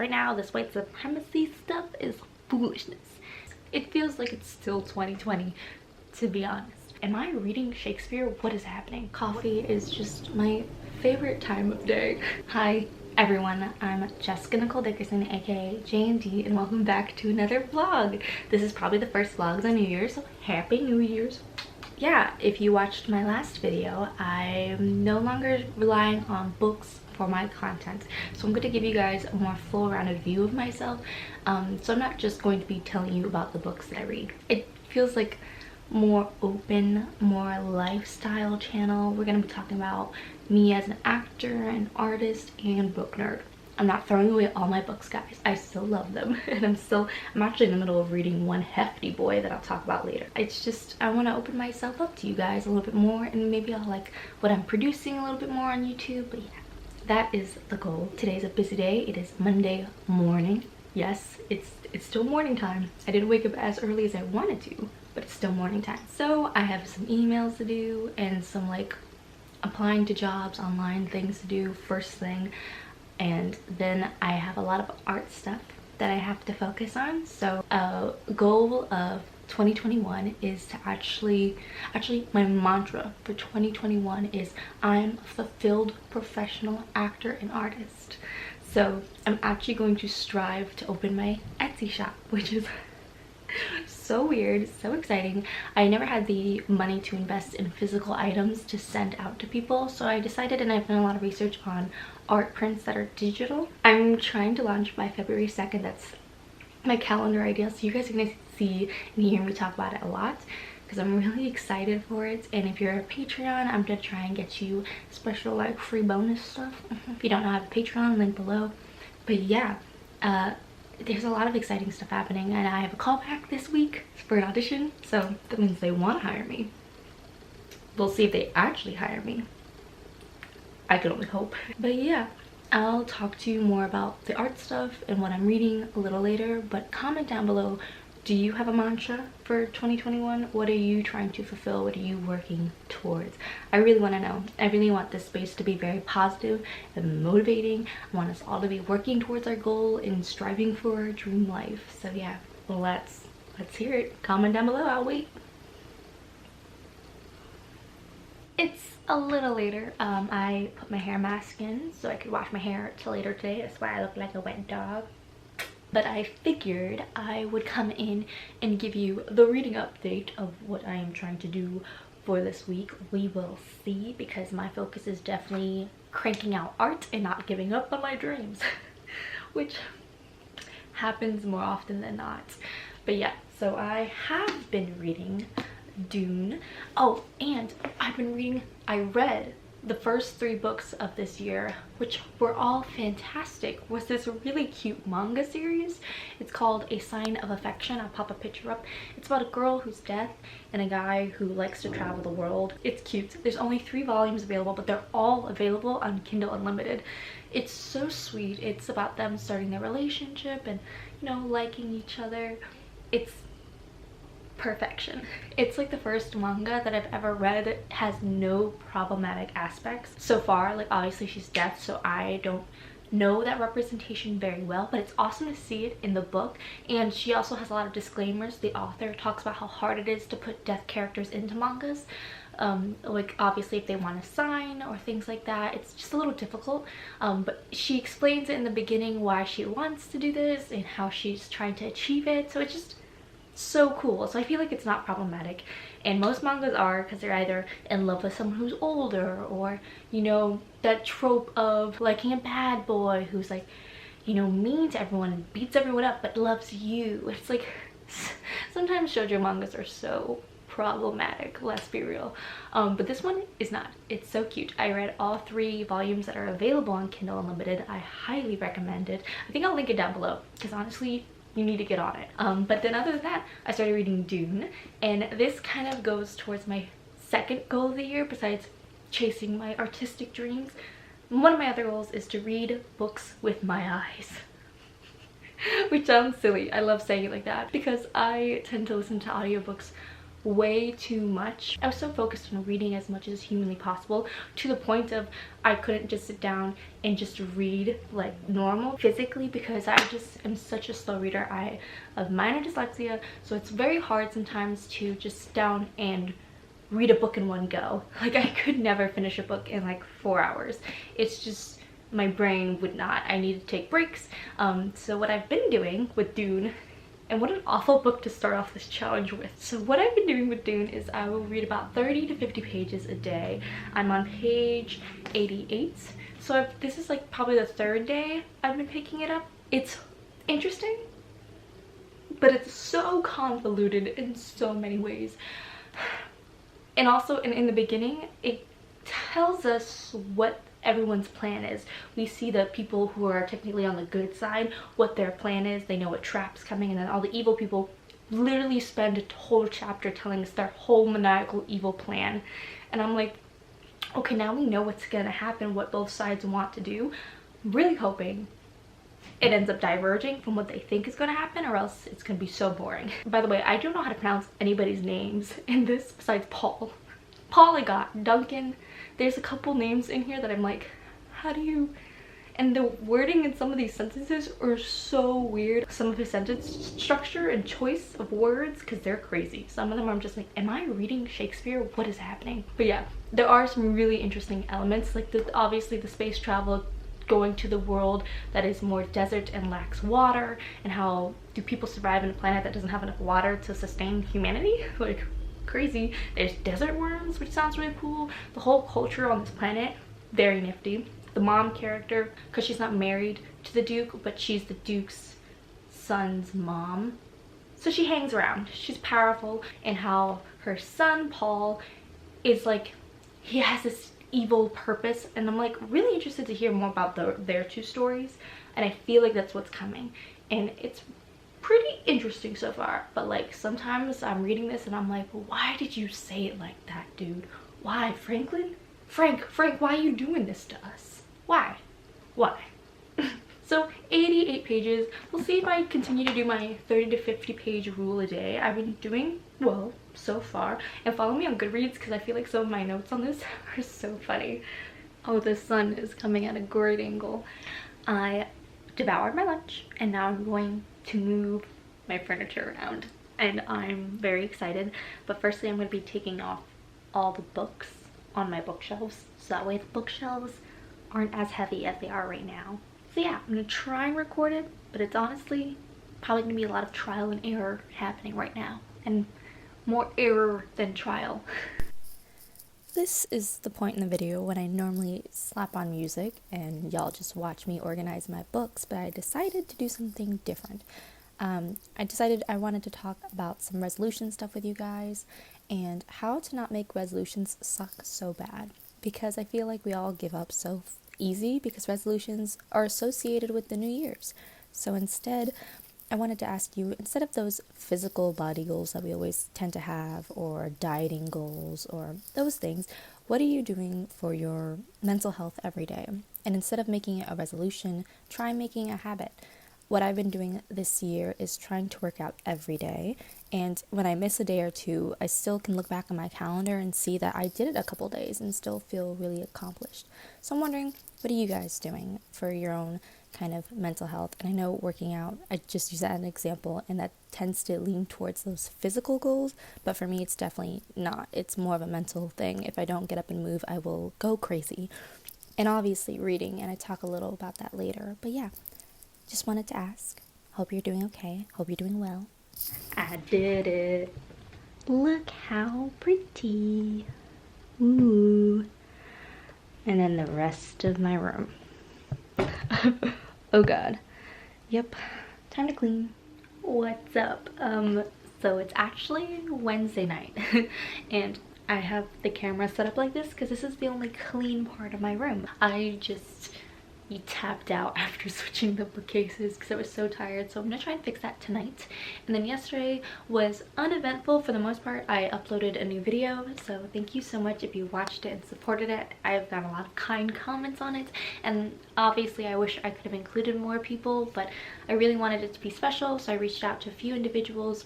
right now this white supremacy stuff is foolishness. It feels like it's still 2020, to be honest. Am I reading Shakespeare? What is happening? Coffee is just my favorite time of day. Hi everyone, I'm Jessica Nicole Dickerson, aka J&D, and welcome back to another vlog. This is probably the first vlog on New Year's, so happy New Year's. Yeah, if you watched my last video, I'm no longer relying on books for my content, so I'm going to give you guys a more full-rounded view of myself. So I'm not just going to be telling you about the books that I read. It feels like more open, more lifestyle channel. We're going to be talking about me as an actor, an artist, and book nerd. I'm not throwing away all my books, guys. I still love them, and I'm actually in the middle of reading one hefty boy that I'll talk about later. It's just, I want to open myself up to you guys a little bit more, and maybe I'll like what I'm producing a little bit more on YouTube. But yeah, that is the goal. Today's a busy day. It is Monday morning. Yes, it's still morning time. I didn't wake up as early as I wanted to, but it's still morning time. So I have some emails to do and some like applying to jobs, online things to do first thing. And then I have a lot of art stuff that I have to focus on. So a goal of 2021 is to actually my mantra for 2021 is I'm a fulfilled professional actor and artist. So I'm actually going to strive to open my Etsy shop, which is so weird, so exciting. I never had the money to invest in physical items to send out to people, so I decided, and I've done a lot of research on art prints that are digital. I'm trying to launch by February 2nd. That's my calendar idea, so you guys are gonna see and hear me talk about it a lot because I'm really excited for it. And if you're a Patreon, I'm gonna try and get you special like free bonus stuff. If you don't know, I have a Patreon, link below. But yeah, there's a lot of exciting stuff happening, and I have a callback this week for an audition, so that means they want to hire me. We'll see if they actually hire me. I can only hope. But yeah, I'll talk to you more about the art stuff and what I'm reading a little later. But comment down below, do you have a mantra for 2021? What are you trying to fulfill? What are you working towards? I really want to know. I really want this space to be very positive and motivating. I want us all to be working towards our goal and striving for our dream life. So yeah, well, let's hear it. Comment down below. I'll wait. It's a little later. I put my hair mask in so I could wash my hair till later today. That's why I look like a wet dog. But I figured I would come in and give you the reading update of what I am trying to do for this week. We will see, because my focus is definitely cranking out art and not giving up on my dreams, which happens more often than not. But yeah, so I have been reading Dune. Oh, and I read the first 3 books of this year, which were all fantastic. Was this really cute manga series. It's called A Sign of Affection. I'll pop a picture up. It's about a girl who's deaf and a guy who likes to travel the world. It's cute. There's only 3 volumes available, but they're all available on Kindle Unlimited. It's so sweet. It's about them starting their relationship and, you know, liking each other. It's perfection. It's like the first manga that I've ever read that has no problematic aspects so far. Like, obviously she's deaf, so I don't know that representation very well, but it's awesome to see it in the book. And she also has a lot of disclaimers. The author talks about how hard it is to put deaf characters into mangas. Like, obviously if they want to sign or things like that, it's just a little difficult. But she explains it in the beginning why she wants to do this and how she's trying to achieve it. So it's just so cool. So I feel like it's not problematic, and most mangas are, because they're either in love with someone who's older, or, you know, that trope of liking a bad boy who's like, you know, mean to everyone and beats everyone up but loves you. It's like, sometimes shoujo mangas are so problematic, let's be real. But this one is not. It's so cute. I read all 3 volumes that are available on Kindle Unlimited. I highly recommend it. I think I'll link it down below, because honestly, you need to get on it. But then other than that, I started reading Dune, and this kind of goes towards my second goal of the year besides chasing my artistic dreams. One of my other goals is to read books with my eyes. Which sounds silly. I love saying it like that because I tend to listen to audiobooks way too much. I was so focused on reading as much as humanly possible, to the point of I couldn't just sit down and just read like normal physically, because I just am such a slow reader. I have minor dyslexia, so it's very hard sometimes to just sit down and read a book in one go. Like, I could never finish a book in like 4 hours. It's just, my brain would not. I need to take breaks. So what I've been doing with Dune, and what an awful book to start off this challenge with. So what I've been doing with Dune is I will read about 30 to 50 pages a day. I'm on page 88. So this is like probably the 3rd day I've been picking it up. It's interesting, but it's so convoluted in so many ways. And also in the beginning, it tells us what everyone's plan is. We see the people who are technically on the good side, what their plan is. They know what trap's coming, and then all the evil people literally spend a whole chapter telling us their whole maniacal evil plan. And I'm like, okay, now we know what's gonna happen, what both sides want to do. I'm really hoping it ends up diverging from what they think is going to happen, or else it's going to be so boring. By the way, I don't know how to pronounce anybody's names in this besides Paul. Paul I got, Duncan. There's a couple names in here that I'm like, how do you... And the wording in some of these sentences are so weird. Some of his sentence structure and choice of words, because they're crazy. Some of them I'm just like, am I reading Shakespeare? What is happening? But yeah, there are some really interesting elements, like obviously the space travel, going to the world that is more desert and lacks water, and how do people survive on a planet that doesn't have enough water to sustain humanity? Like, crazy. There's desert worms, which sounds really cool. The whole culture on this planet, very nifty. The mom character, because she's not married to the Duke, but she's the Duke's son's mom, so she hangs around. She's powerful. And how her son Paul is like, he has this evil purpose, and I'm like really interested to hear more about their two stories, and I feel like that's what's coming, and it's pretty interesting so far. But like, sometimes I'm reading this and I'm like, why did you say it like that, dude? Why, Franklin? Frank, why are you doing this to us? Why? So 88 pages. We'll see if I continue to do my 30 to 50 page rule a day. I've been doing well so far. And follow me on Goodreads, because I feel like some of my notes on this are so funny. Oh, the sun is coming at a great angle. I devoured my lunch, and now I'm going to move my furniture around, and I'm very excited. But firstly, I'm going to be taking off all the books on my bookshelves, so that way the bookshelves aren't as heavy as they are right now. So yeah, I'm gonna try and record it, but it's honestly probably gonna be a lot of trial and error happening right now, and more error than trial. This is the point in the video when I normally slap on music and y'all just watch me organize my books, but I decided to do something different. I decided I wanted to talk about some resolution stuff with you guys, and how to not make resolutions suck so bad, because I feel like we all give up so easy because resolutions are associated with the New Year's. So instead, I wanted to ask you, instead of those physical body goals that we always tend to have, or dieting goals, or those things, what are you doing for your mental health every day? And instead of making it a resolution, try making a habit. What I've been doing this year is trying to work out every day, and when I miss a day or two, I still can look back on my calendar and see that I did it a couple days and still feel really accomplished. So I'm wondering, what are you guys doing for your own kind of mental health? And I know working out, I just use that as an example, and that tends to lean towards those physical goals, but for me it's definitely not. It's more of a mental thing. If I don't get up and move, I will go crazy. And obviously reading, and I talk a little about that later. But yeah, just wanted to ask. Hope you're doing okay. Hope you're doing well. I did it. Look how pretty. Ooh. And then the rest of my room. Oh god. Yep. Time to clean. What's up? So it's actually Wednesday night. And I have the camera set up like this because this is the only clean part of my room. I just tapped out after switching the bookcases because I was so tired, so I'm gonna try and fix that tonight. And then yesterday was uneventful for the most part. I uploaded a new video, so thank you so much if you watched it and supported it. I've got a lot of kind comments on it, and obviously I wish I could have included more people, but I really wanted it to be special, so I reached out to a few individuals,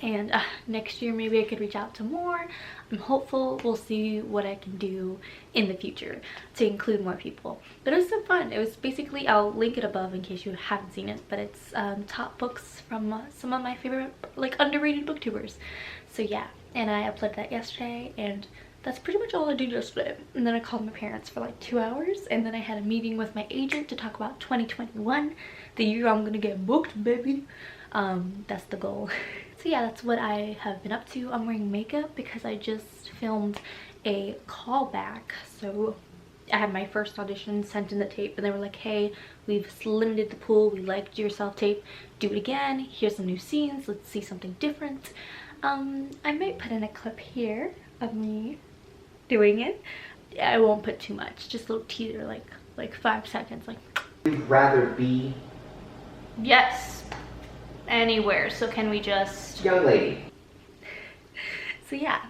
And next year maybe I could reach out to more. I'm hopeful. We'll see what I can do in the future to include more people. But it was so fun. It was basically, I'll link it above in case you haven't seen it, but it's top books from some of my favorite like underrated booktubers. So yeah, and I uploaded that yesterday, and that's pretty much all I did yesterday. And then I called my parents for like 2 hours, and then I had a meeting with my agent to talk about 2021, the year I'm gonna get booked, baby. That's the goal. So yeah, that's what I have been up to. I'm wearing makeup because I just filmed a callback. So I had my first audition, sent in the tape, and they were like, hey, we've limited the pool, we liked your self-tape, do it again, here's some new scenes, let's see something different. I might put in a clip here of me doing it. I won't put too much, just a little teaser, like 5 seconds, like. You'd rather be? Yes, anywhere. So can we just, young lady. so yeah,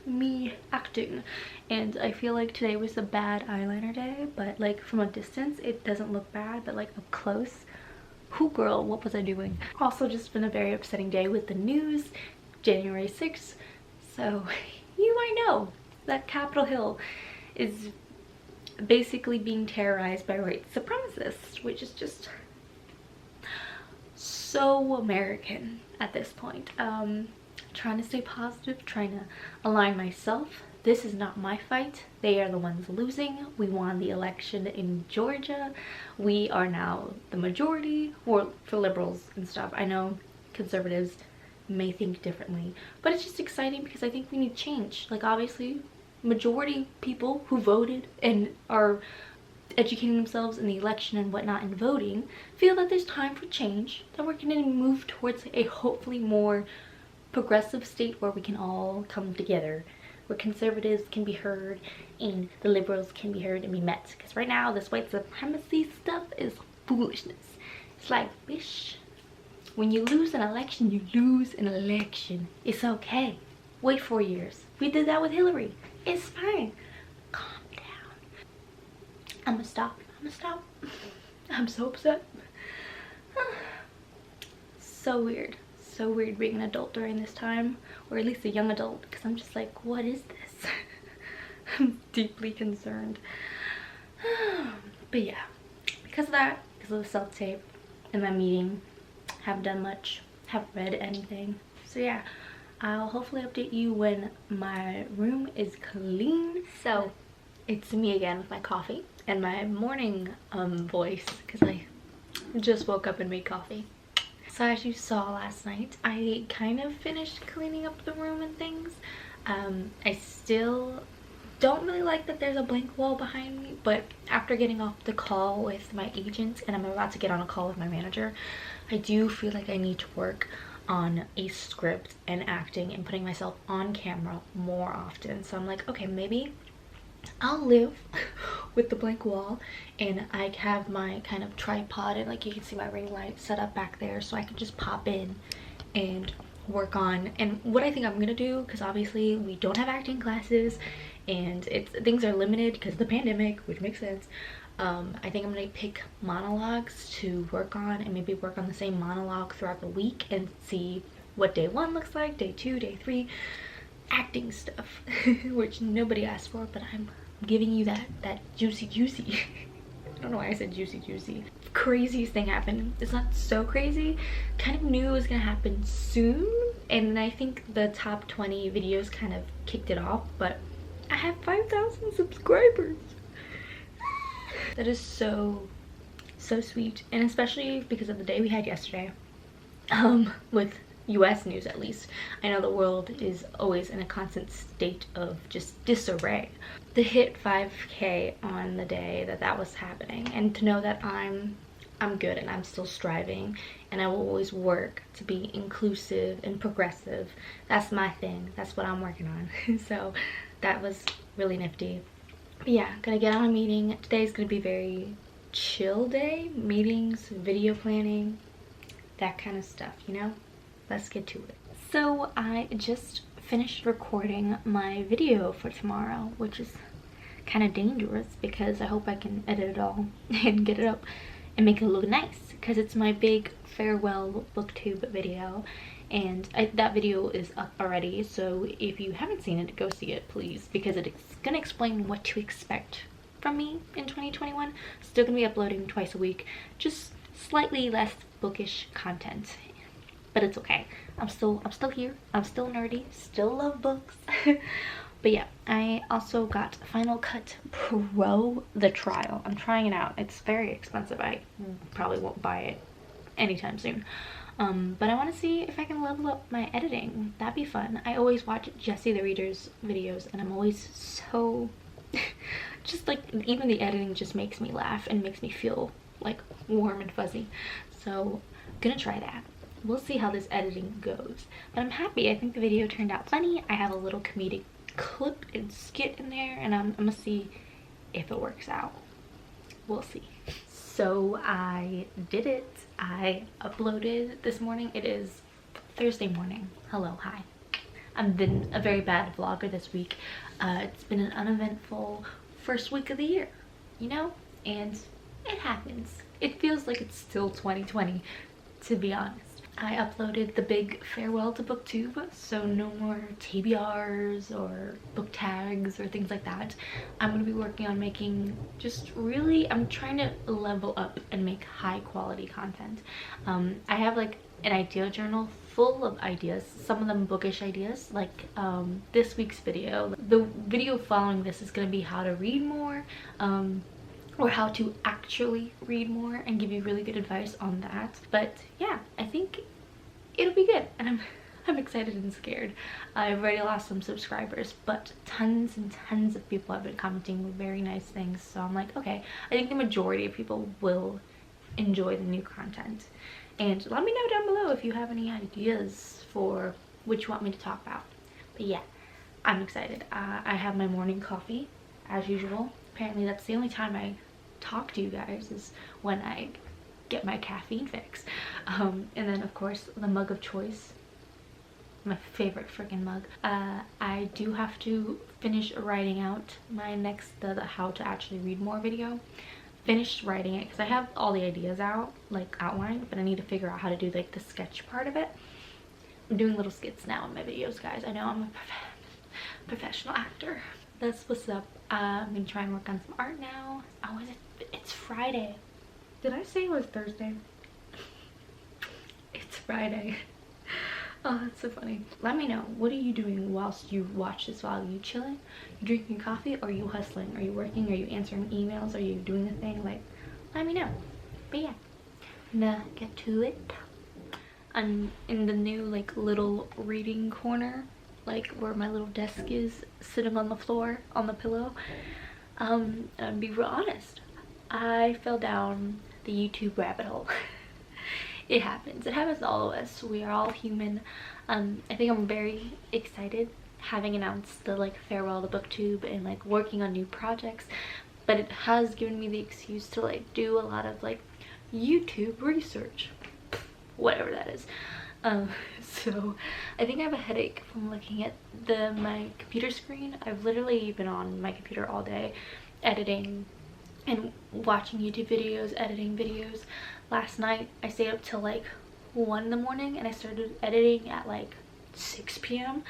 me acting. And I feel like today was a bad eyeliner day, but like from a distance it doesn't look bad, but like up close, whoo girl, what was I doing? Also just been a very upsetting day with the news, January 6th. So you might know that Capitol Hill is basically being terrorized by white supremacists, which is just so American at this point. Trying to stay positive, trying to align myself. This is not my fight. They are the ones losing. We won the election in Georgia. We are now the majority, or for liberals and stuff. I know conservatives may think differently, but it's just exciting because I think we need change. Like obviously majority people who voted and are educating themselves in the election and whatnot and voting feel that there's time for change, that we're going to move towards a hopefully more progressive state where we can all come together, where conservatives can be heard and the liberals can be heard and be met. Because right now this white supremacy stuff is foolishness. It's like, bitch, when you lose an election, you lose an election. It's okay. Wait 4 years. We did that with Hillary. It's fine. Calm down. I'm gonna stop. I'm so upset. So weird. So weird being an adult during this time, or at least a young adult, because I'm just like, what is this? I'm deeply concerned. But yeah, because of that, because of the self-tape and my meeting, haven't done much, haven't read anything. So yeah, I'll hopefully update you when my room is clean. So it's me again with my coffee and my morning voice, because I just woke up and made coffee. So as you saw last night, I kind of finished cleaning up the room and things. I still don't really like that there's a blank wall behind me, but after getting off the call with my agent and I'm about to get on a call with my manager, I do feel like I need to work on a script and acting and putting myself on camera more often. So I'm like, okay, maybe I'll live with the blank wall and I have my kind of tripod, and like you can see my ring light set up back there, so I can just pop in and work on. And what I think I'm gonna do, because obviously we don't have acting classes and things are limited because of the pandemic, which makes sense. I think I'm gonna pick monologues to work on and maybe work on the same monologue throughout the week and see what day 1 looks like, day 2, day 3, acting stuff, which nobody asked for, but I'm giving you that juicy. I don't know why I said juicy. Craziest thing happened. It's not so crazy. Kind of knew it was gonna happen soon, and I think the top 20 videos kind of kicked it off, but I have 5,000 subscribers. That is so sweet, and especially because of the day we had yesterday, with US news at least. I know the world is always in a constant state of just disarray. To hit 5K on the day that was happening, and to know that I'm good and I'm still striving and I will always work to be inclusive and progressive. That's my thing. That's what I'm working on. So that was really nifty. But yeah, gonna get on a meeting. Today's gonna be very chill day. Meetings, video planning, that kind of stuff, you know? Let's get to it. So I just finished recording my video for tomorrow, which is kind of dangerous because I hope I can edit it all and get it up and make it look nice, because it's my big farewell booktube video and that video is up already, so if you haven't seen it, go see it please, because it's gonna explain what to expect from me in 2021. Still gonna be uploading twice a week, just slightly less bookish content, but it's okay. I'm still here, I'm still nerdy, still love books. But yeah, I also got Final Cut Pro, the trial. I'm trying it out. It's very expensive. I probably won't buy it anytime soon. But I want to see if I can level up my editing. That'd be fun. I always watch Jessie the Reader's videos, and I'm always so just like, even the editing just makes me laugh and makes me feel like warm and fuzzy. So I'm gonna try that. We'll see how this editing goes, but I'm happy. I think the video turned out funny. I have a little comedic clip and skit in there, and I'm gonna see if it works out. We'll see. So I did it. I uploaded this morning. It is Thursday morning. Hello, hi. I've been a very bad vlogger this week. It's been an uneventful first week of the year, you know, and it happens. It feels like it's still 2020, to be honest. I uploaded the big farewell to booktube, so no more TBRs or book tags or things like that. I'm going to be working on making I'm trying to level up and make high quality content. I have like an idea journal full of ideas, some of them bookish ideas, like this week's video. The video following this is going to be how to read more, or how to actually read more, and give you really good advice on that. But yeah, I think it'll be good, and I'm excited and scared. I've already lost some subscribers, but tons and tons of people have been commenting very nice things, so I'm like, okay, I think the majority of people will enjoy the new content. And let me know down below if you have any ideas for what you want me to talk about. But yeah, I'm excited. I have my morning coffee as usual. Apparently that's the only time I talk to you guys, is when I get my caffeine fix. And then of course the mug of choice, my favorite freaking mug. I do have to finish writing out my next the how to actually read more video. Finished writing it because I have all the ideas outlined, but I need to figure out how to do like the sketch part of it. I'm doing little skits now in my videos, guys. I know I'm a professional actor. That's what's up. I'm gonna try and work on some art now. Oh, it's Friday. Did I say it was Thursday? It's Friday. Oh, that's so funny. Let me know, what are you doing whilst you watch this vlog? Are you chilling? You drinking coffee? Or are you hustling? Are you working? Are you answering emails? Are you doing a thing? Like, let me know. But yeah, I'm gonna get to it. I'm in the new like little reading corner, like where my little desk is, sitting on the floor on the pillow. And be real honest, I fell down the YouTube rabbit hole. It happens. It happens to all of us. We are all human. I think I'm very excited, having announced the like farewell to booktube and like working on new projects, but it has given me the excuse to like do a lot of like YouTube research, whatever that is. So I think I have a headache from looking at my computer screen. I've literally been on my computer all day editing and watching YouTube videos, editing videos. Last night I stayed up till like 1 in the morning, and I started editing at like 6 p.m.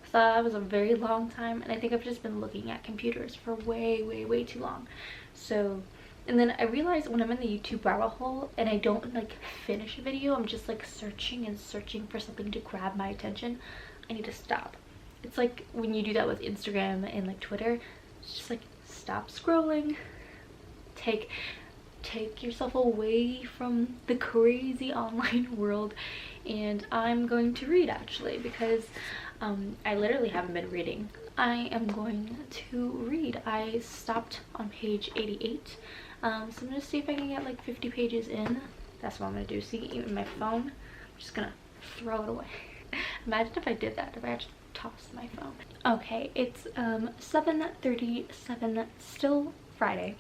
So that was a very long time, and I think I've just been looking at computers for way too long. So, and then I realized when I'm in the YouTube rabbit hole and I don't like finish a video, I'm just like searching and searching for something to grab my attention. I need to stop. It's like when you do that with Instagram and like Twitter, it's just like stop scrolling. Take yourself away from the crazy online world. And I'm going to read, actually, because I literally haven't been reading. I am going to read. I stopped on page 88, so I'm gonna see if I can get like 50 pages in. That's what I'm gonna do. See, even my phone, I'm just gonna throw it away. Imagine if I did that, if I actually tossed my phone. Okay, it's 7:37, still Friday.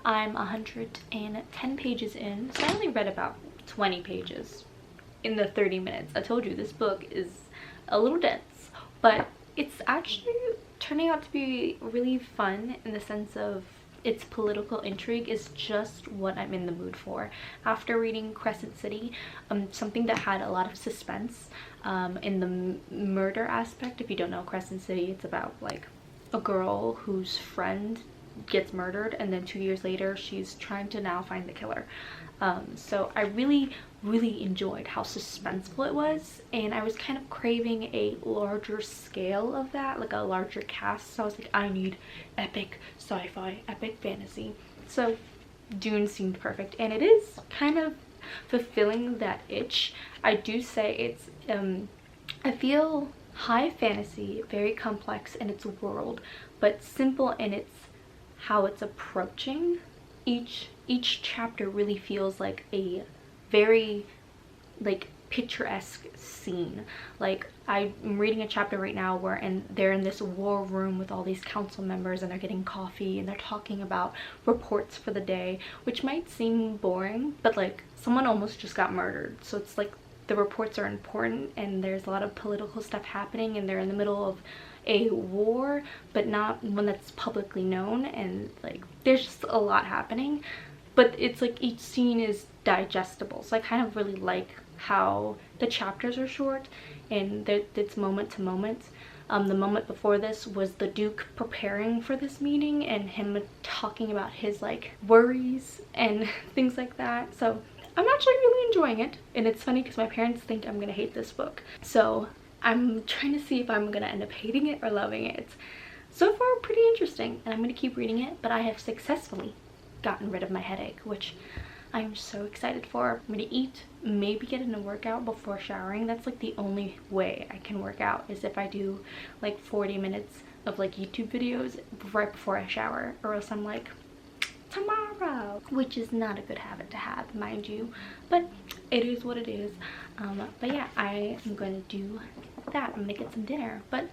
I'm 110 pages in, so I only read about 20 pages in the 30 minutes. I told you this book is a little dense, but it's actually turning out to be really fun, in the sense of its political intrigue is just what I'm in the mood for. After reading Crescent City, something that had a lot of suspense in the murder aspect. If you don't know Crescent City, it's about like a girl whose friend gets murdered, and then 2 years later she's trying to now find the killer. So I really enjoyed how suspenseful it was, and I was kind of craving a larger scale of that, like a larger cast. So I was like, I need epic sci-fi, epic fantasy. So Dune seemed perfect, and it is kind of fulfilling that itch. I do say it's I feel high fantasy, very complex in its world, but simple in its how it's approaching. Each chapter really feels like a very like picturesque scene. Like I'm reading a chapter right now where they're in this war room with all these council members, and they're getting coffee and they're talking about reports for the day, which might seem boring, but like someone almost just got murdered, so it's like the reports are important, and there's a lot of political stuff happening, and they're in the middle of a war, but not one that's publicly known, and like there's just a lot happening, but it's like each scene is digestible. So I kind of really like how the chapters are short and it's moment to moment. The moment before this was the Duke preparing for this meeting and him talking about his like worries and things like that. So I'm actually really enjoying it, and it's funny because my parents think I'm gonna hate this book, so I'm trying to see if I'm gonna end up hating it or loving it. It's so far pretty interesting, and I'm gonna keep reading it, but I have successfully gotten rid of my headache, which I'm so excited for. I'm gonna eat, maybe get in a workout before showering. That's like the only way I can work out, is if I do like 40 minutes of like YouTube videos right before I shower, or else I'm like, tomorrow, which is not a good habit to have, mind you, but it is what it is. But yeah, I am going to do that. I'm gonna get some dinner, but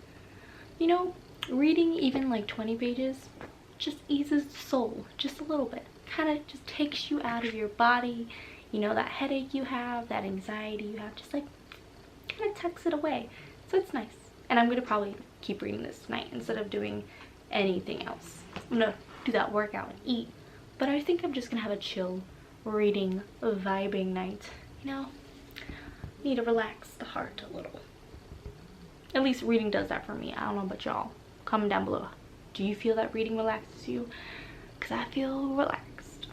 you know, reading even like 20 pages just eases the soul just a little bit, kind of just takes you out of your body, you know, that headache you have, that anxiety you have, just like kind of tucks it away. So it's nice, and I'm gonna probably keep reading this tonight instead of doing anything else. I'm gonna do that workout and eat, but I think I'm just gonna have a chill reading, vibing night. You know, need to relax the heart a little. At least reading does that for me. I don't know about y'all. Comment down below. Do you feel that reading relaxes you? Because I feel relaxed.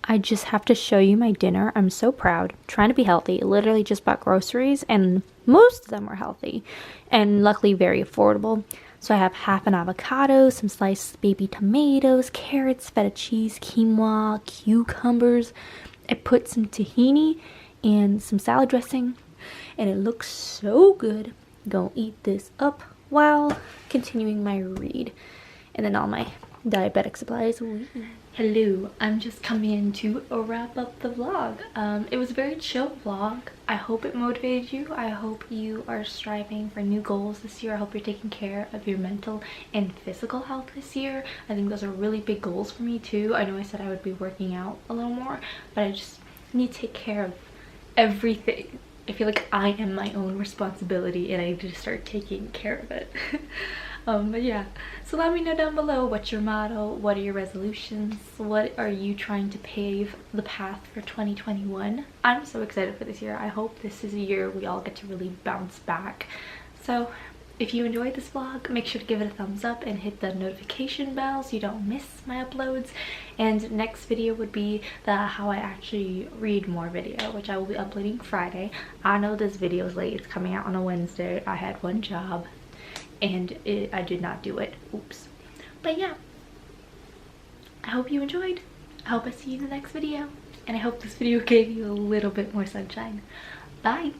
I just have to show you my dinner. I'm so proud. Trying to be healthy. Literally just bought groceries, and most of them were healthy and luckily very affordable. So I have half an avocado, some sliced baby tomatoes, carrots, feta cheese, quinoa, cucumbers. I put some tahini and some salad dressing, and it looks so good. Gonna eat this up while continuing my read, and then all my diabetic supplies. Hello, I'm just coming in to wrap up the vlog. It was a very chill vlog. I hope it motivated you. I hope you are striving for new goals this year. I hope you're taking care of your mental and physical health this year. I think those are really big goals for me too. I know I said I would be working out a little more, but I just need to take care of everything. I feel like I am my own responsibility, and I need to start taking care of it. But yeah, so let me know down below, what's your motto, what are your resolutions, what are you trying to pave the path for 2021. I'm so excited for this year. I hope this is a year we all get to really bounce back. So if you enjoyed this vlog, make sure to give it a thumbs up and hit the notification bell so you don't miss my uploads. And next video would be the how I actually read more video, which I will be uploading Friday. I know this video is late. It's coming out on a Wednesday. I had one job and I did not do it. Oops. But yeah, I hope you enjoyed. I hope I see you in the next video, and I hope this video gave you a little bit more sunshine. Bye.